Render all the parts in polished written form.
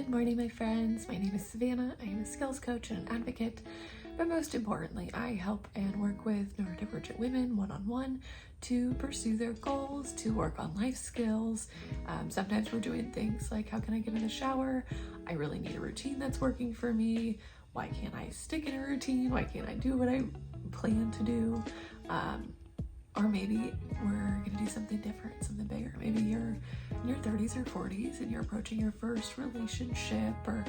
Good morning, my friends. My name is Savannah. I am a skills coach and an advocate, but most importantly, I help and work with neurodivergent women one-on-one to pursue their goals, to work on life skills. Sometimes we're doing things like, how can I get in the shower? I really need a routine that's working for me. Why can't I stick in a routine? Why can't I do what I plan to do? Or maybe we're gonna do something different, something bigger. Maybe you're in your 30s or 40s and you're approaching your first relationship, or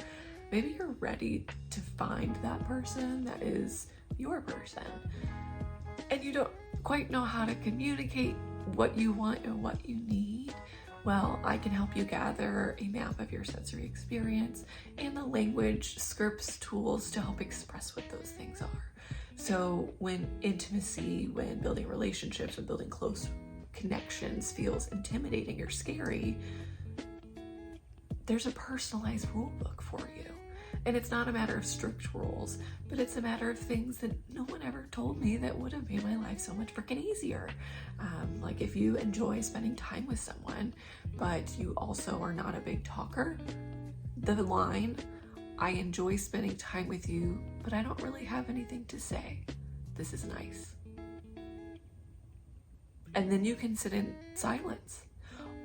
maybe you're ready to find that person that is your person. And you don't quite know how to communicate what you want and what you need. Well, I can help you gather a map of your sensory experience and the language, scripts, tools to help express what those things are. So when intimacy, when building relationships, when building close connections feels intimidating or scary, there's a personalized rule book for you. And it's not a matter of strict rules, but it's a matter of things that no one ever told me that would have made my life so much freaking easier. Like if you enjoy spending time with someone, but you also are not a big talker, the line, I enjoy spending time with you, but I don't really have anything to say. This is nice. And then you can sit in silence.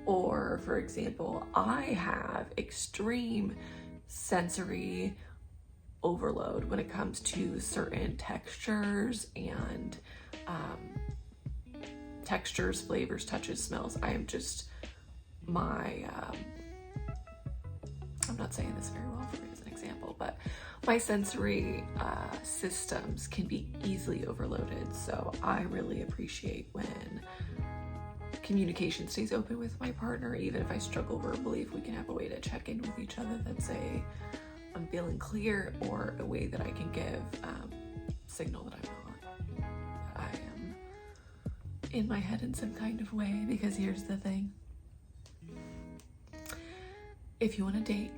Or for example, I have extreme sensory overload when it comes to certain textures and textures, flavors, touches, smells. I am just I'm not saying this very well for you as an example, but my sensory systems can be easily overloaded. So I really appreciate when communication stays open with my partner, even if I struggle verbally, if we can have a way to check in with each other that say, I'm feeling clear, or a way that I can give signal that I'm not. I am in my head in some kind of way, because here's the thing. If you want to date,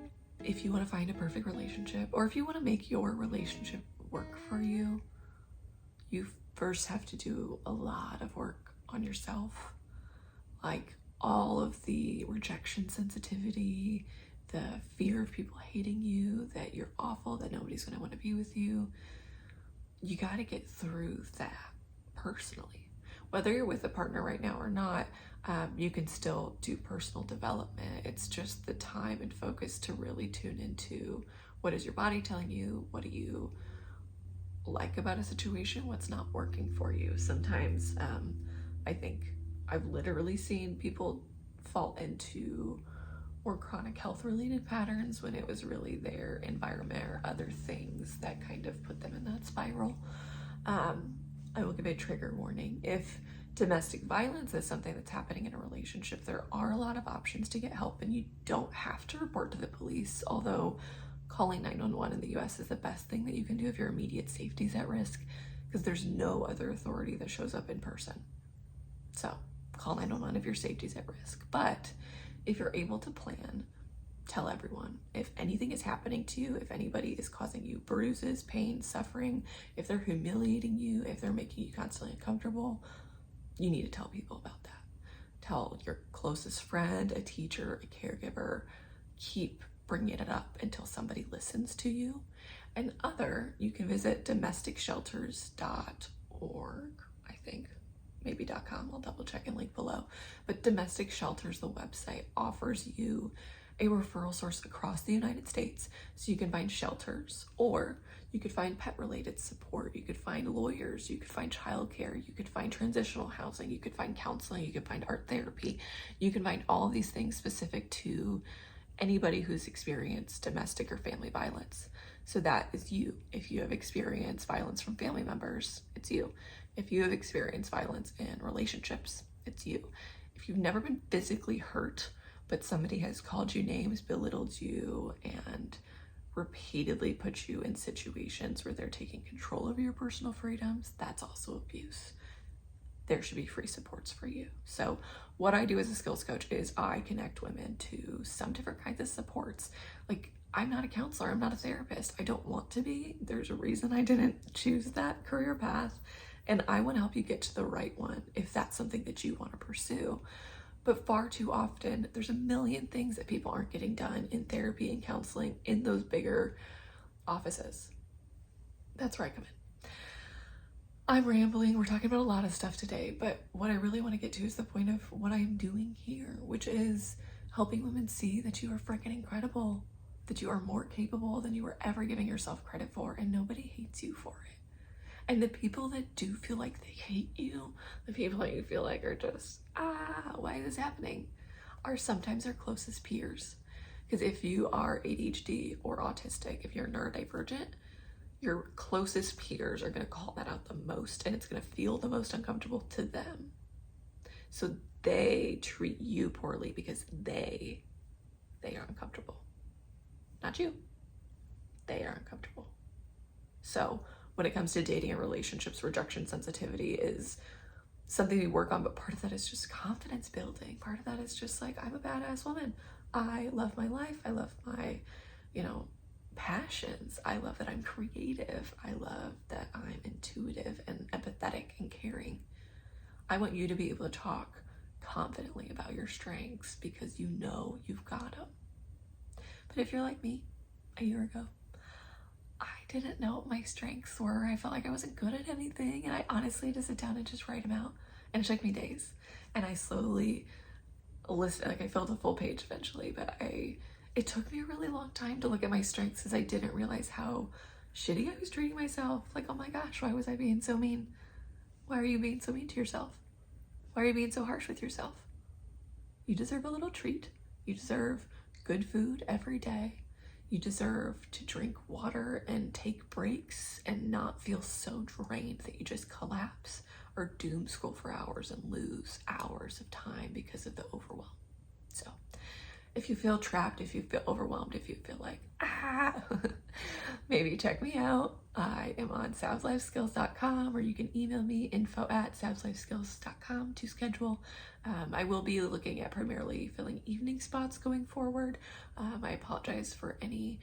if you want to find a perfect relationship, or if you want to make your relationship work for you, you first have to do a lot of work on yourself. Like all of the rejection sensitivity, the fear of people hating you, that you're awful, that nobody's going to want to be with you. You got to get through that personally. Whether you're with a partner right now or not, you can still do personal development. It's just the time and focus to really tune into what is your body telling you, what do you like about a situation, what's not working for you. Sometimes I think I've literally seen people fall into more chronic health related patterns when it was really their environment or other things that kind of put them in that spiral. I will give a trigger warning. If domestic violence is something that's happening in a relationship, there are a lot of options to get help, and you don't have to report to the police, although calling 911 in the US is the best thing that you can do if your immediate safety is at risk, because there's no other authority that shows up in person. So call 911 if your safety is at risk. But if you're able to plan, tell everyone. If anything is happening to you, if anybody is causing you bruises, pain, suffering, if they're humiliating you, if they're making you constantly uncomfortable, you need to tell people about that. Tell your closest friend, a teacher, a caregiver. Keep bringing it up until somebody listens to you. And you can visit domesticshelters.org, I think. Maybe .com, I'll double check and link below. But Domestic Shelters, the website, offers you a referral source across the United States. So you can find shelters, or you could find pet related support. You could find lawyers, you could find childcare, you could find transitional housing, you could find counseling, you could find art therapy. You can find all of these things specific to anybody who's experienced domestic or family violence. So that is you. If you have experienced violence from family members, it's you. If you have experienced violence in relationships, it's you. If you've never been physically hurt, but somebody has called you names, belittled you, and repeatedly put you in situations where they're taking control over your personal freedoms, that's also abuse. There should be free supports for you. So what I do as a skills coach is I connect women to some different kinds of supports. Like, I'm not a counselor, I'm not a therapist. I don't want to be. There's a reason I didn't choose that career path, and I want to help you get to the right one if that's something that you want to pursue. But far too often, there's a million things that people aren't getting done in therapy and counseling in those bigger offices. That's where I come in. I'm rambling. We're talking about a lot of stuff today, but what I really want to get to is the point of what I'm doing here, which is helping women see that you are freaking incredible, that you are more capable than you were ever giving yourself credit for, and nobody hates you for it. And the people that do feel like they hate you, the people that you feel like are just, why is this happening, are sometimes our closest peers. Because if you are ADHD or autistic, if you're neurodivergent, your closest peers are going to call that out the most, and it's going to feel the most uncomfortable to them. So they treat you poorly because they are uncomfortable. Not you. They are uncomfortable. So when it comes to dating and relationships, rejection sensitivity is something we work on, but part of that is just confidence building. Part of that is just like, I'm a badass woman. I love my life. I love my, passions. I love that I'm creative. I love that I'm intuitive and empathetic and caring. I want you to be able to talk confidently about your strengths because you know you've got them. But if you're like me a year ago, I didn't know what my strengths were. I felt like I wasn't good at anything, and I honestly had to sit down and just write them out. And it took me days, and I slowly listed, like I filled a full page eventually, but it took me a really long time to look at my strengths because I didn't realize how shitty I was treating myself. Like, oh my gosh, why was I being so mean? Why are you being so mean to yourself? Why are you being so harsh with yourself? You deserve a little treat. You deserve good food every day. You deserve to drink water and take breaks and not feel so drained that you just collapse or doom scroll for hours and lose hours of time because of the overwhelm. So if you feel trapped, if you feel overwhelmed, if you feel like, maybe check me out. I am on savslifeskills.com, or you can email me info@savslifeskills.com to schedule. I will be looking at primarily filling evening spots going forward. I apologize for any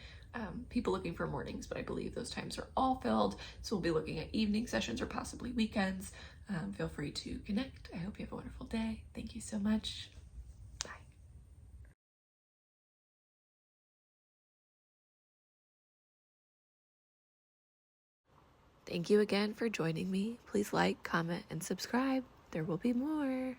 people looking for mornings, but I believe those times are all filled. So we'll be looking at evening sessions or possibly weekends. Feel free to connect. I hope you have a wonderful day. Thank you so much. Bye. Thank you again for joining me. Please like, comment, and subscribe. There will be more.